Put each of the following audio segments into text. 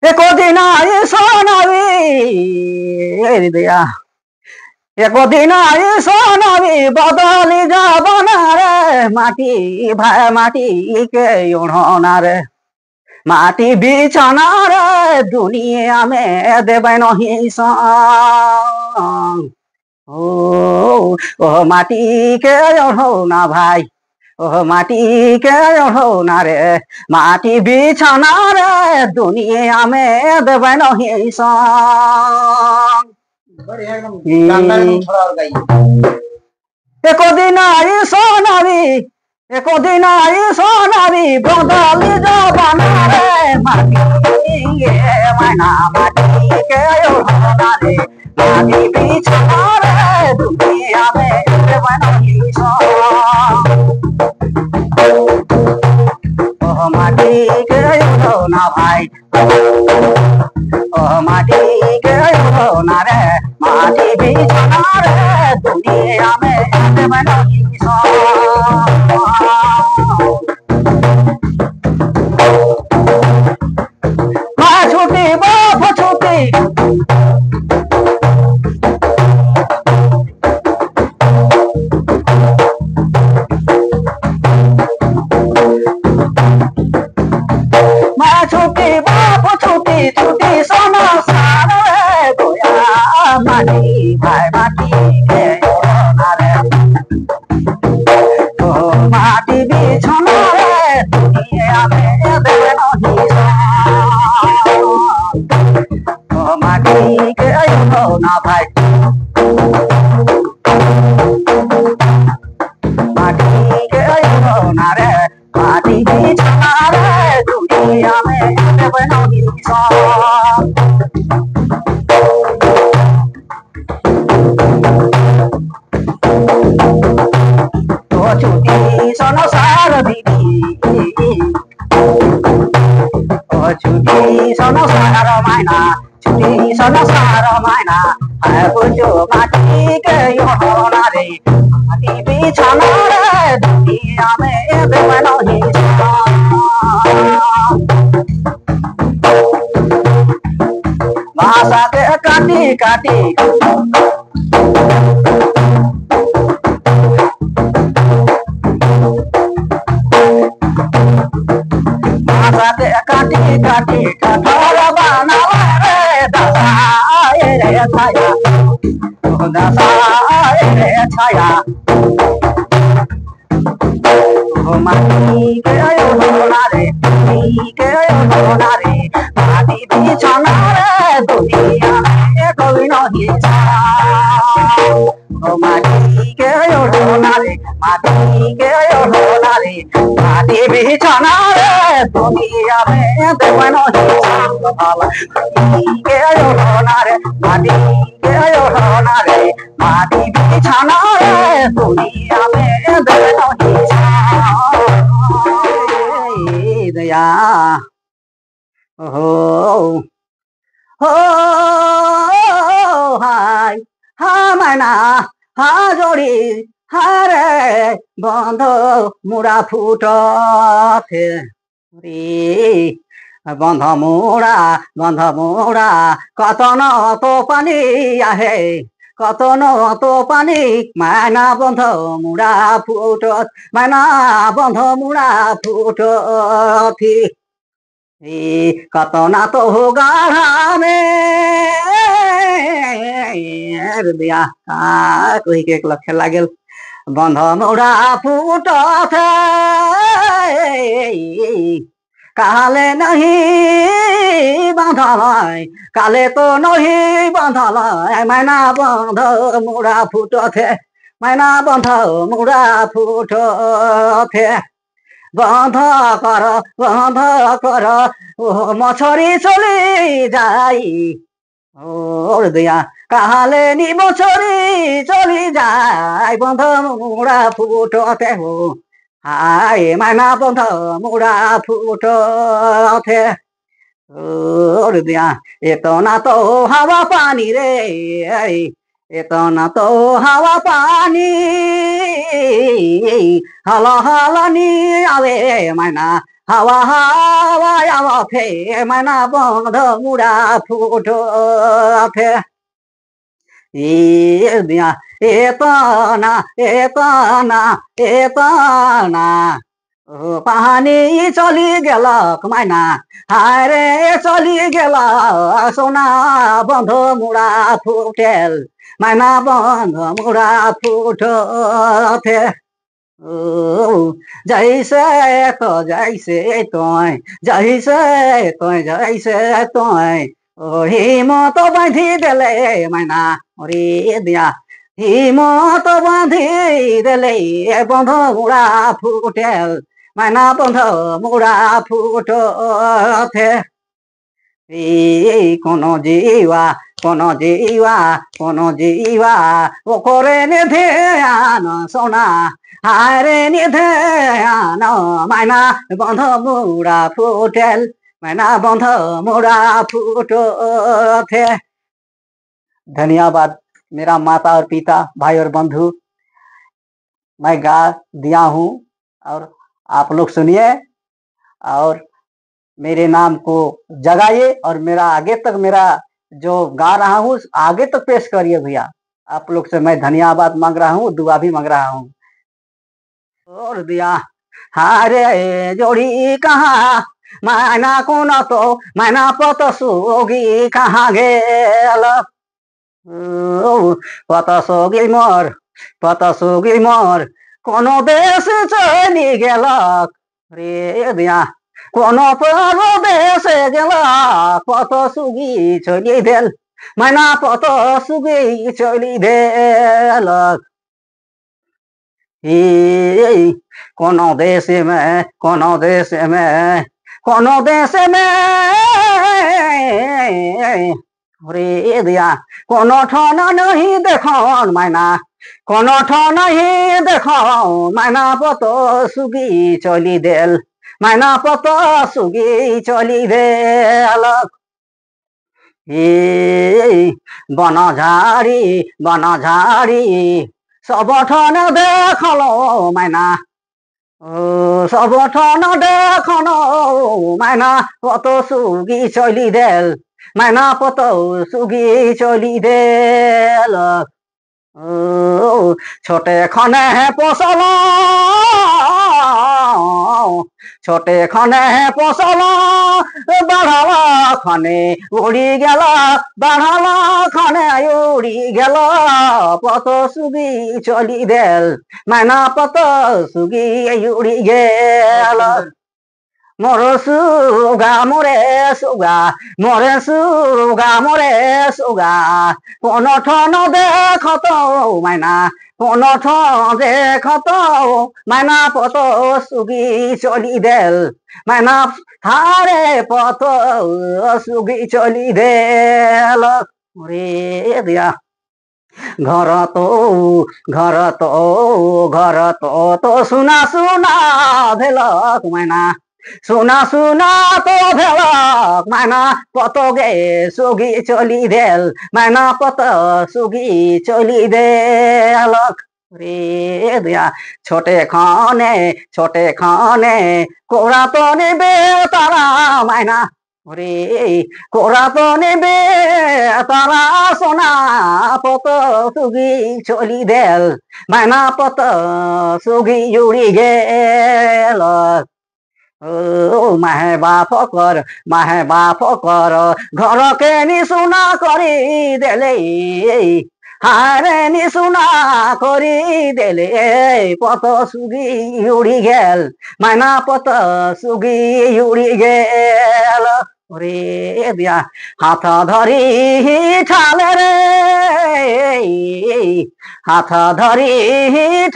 একদিন সোনাবি দিয়া একদিন সোনাবি বদলি যাব না রে মাটি ভাই মাটি কে ওড়না রে মাটি বিছানা রে দুনিয়া মে দেবে নহি ও ও মাটি কে ওড়না ভাই ও মাটি কে ওড়না রে মাটি বিছানা রে দুনিয়া মে দেবে নহি একদিন সোনাবি একদিন সোনাবি বদলি যাবানা রে মাটি মায়না মাটি কে ওড়না রে মাটি বিছানা রে দুনিয়া মে দেবে নহি ও মাটি কে ওড়না ভাই ও মাটি কে ওড়না রে মাটি বিছানা রে দুনিয়া মে দেবে নহি মা ছুটি বাপ ছুটি মা ছুটি বাপ ছুটি ছুটি সোনা সারে গোয়া মাটি ভাই মাটি কে ওড়না রে ও মাটি বিছানা রে দুনিয়া মে দেবে নহি ও মাটি কে ওড়না ভাই মাটি কে ওড়না রে মাটি বিছানা রে দুনিয়া মে দেবে নহি ও ছুটি সোনা সার দিদি ও ছুটি সোনা সার মায়না ছুটি সোনা সার মায়না আয় বুঝো মাটি কে ওড়না রে মাটি বিছানা রে দুনিয়া মে দেবে নহি ভাষা কে কাটি কাটি ভাষাতে কাটি কাটি কাঠর বানাওয়া রে দাসায় রে ছায়া ও দাসায় রে ছায়া ও মাটি কে ওড়না রে মাটি কে ওড়না রে মাটি বিছানা রে দুনিয়া মে কবি নহি ও মাটি কে ওড়না রে মাটি কে ওড়না রে মাটি বিছানা রে দুনিয়া মে দেবে নহি মাটি কে ওড়না রে মাটি কে ওড়না রে মাটি বিছানা রে দুনিয়া মে দেবে নহি দয়া ও ও হাই হা মানা হা জড়ি হারে বন্ধ মুড়া ফুটছে রে বন্ধ মুড়া কত ন তো পানি আহে কত ন তো পানি মায়না বন্ধ মুড়া ফুটত মায়না বন্ধ মুড়া ফুটথি কত না তো গাঢ়ামে দিয়া কহি के लखे लागल बंध मुड़ा फूटत काले नहीं बांधल काले तो नहीं बांधल मैना बंध मुड़ा फूटत मैना बंध मुड़ा फूटत बंध कर मछरी चली जाई और दिया काले नी मछरी चली जाए बंध मुड़ा फूटते हो हाय मैना बंध मुड़ा फूटते और दिया इतना तो हवा पानी रे इतना तो हवा पानी हला हला नी आवे मैना হাওয়া হাওয়া আওয়াফে মানা বন্ধ মুড়া ফুটো আফে দিয়া এতনা এতনা এতনা পাহানি চলি গেল মাইনা হায়রে চলি গেল সোনা বন্ধ মুড়া ফুটেল মাইনা বন্ধ মুড়া ফুটে जैसे तो जैसे तोय जैसे तोय जैसे तोय ओही मतो बांधी देले मायना ओरे दिया ही मतो बांधी देले बंध मुड़ा फुटेल मायना बंध मुड़ा फुटथे কোনো জীবা কোনো জীবা কোনো জীবা ও করে নিধেয়ান সোনা হারে নিধেয়ান মাইনা বন্ধ মুড়া ফুটেল মাইনা বন্ধ मुड़ा फूटे। धन्यवाद मेरा माता और पिता भाई और बंधु, मैं गा दिया हूँ और आप लोग सुनिए और मेरे नाम को जगाइए और मेरा आगे तक मेरा जो गा रहा हूँ आगे तक पेश करिए भैया। आप लोग से मैं धन्यवाद मांग रहा हूँ, दुआ भी मांग रहा हूँ। और दिया हारे जोड़ी कहाँ मायना कोन तो मायना पत सोगी कहाँ गेल पत सोगी मोर कोनो देश चली गेलक रे दिया কোনো পরদেশে গেল পত সুগি চলি দেল মাইনা পত সুগি চলি দেল কোন দেশে মে কোন দেশে মে কোন দেশে মে রে দিয়া কোন ঠন নহি দেখন মাইনা কোন ঠন নহি দেখন মাইনা পত সুগি চলি দেল মাইনা পত সুগি চলি দেল বনঝাড়ি সবঠন দেখল মাইনা সবঠন দেখল মাইনা পত সুগি চলি দেল মাইনা পত সুগি চলি দেল ছোটে খনে পচল ছোটে খনে পচল বাড়ালা খনে উড়ি গেল বাড়ালা খনে উড়ি গেল পত সুগি চলি দেল মাইনা পত সুগি উড়ি গেল মোর সুগা মোরে সুগা মোরে সুগা মোরে সুগা কোন ঠন দেখত মাইনা কোন ঠন দেখত মাইনা পত সুগি চলি দেল মাইনা হারে পত সুগি চলি দেল রে দিয়া ঘর তো শুনা শুনা ভেলক মাইনা শুনা শুনা তো ভেলক মাইনা পত গে সুগি চলি দেল মাইনা পত সুগি চলি দেলক রে দিয়া ছোটে খানে কোরা তো নেবে তারা মাইনা রে কোরা তো নেবে তারা সোনা পত সুগি চলি দেল মাইনা পত সুগি উড়ি গেল মাহে বাপ কর ঘরকে নিশুনা করি দেলে হারে নিশুনা করি দেলে পত সুগি উড়ি গেল মাইনা পত সুগি উড়ি গেল রে দিয়া হাত ধরি ঠালে রে হাত ধরি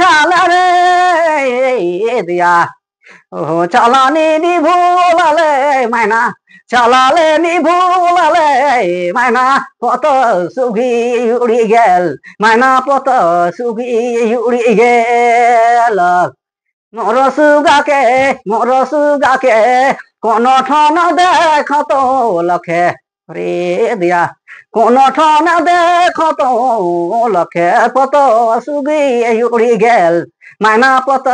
ঠালে রে দিয়া চালানি নিভুলালে মাইনা চালালে নিভুলালে মাইনা পত সুগি উড়ি গেল মাইনা পত সুগি উড়ি গেল মোর সুগাকে কোন ঠন দেখত লখে রে দিয়া কোন ঠনা দেখো তো লক্ষে পত সুগিয়ে উড়ি গেল মানা পত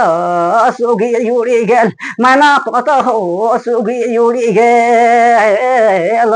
সুগিয়ে উড়ি গেল মানা পত সুগিয়ে উড়ি গেল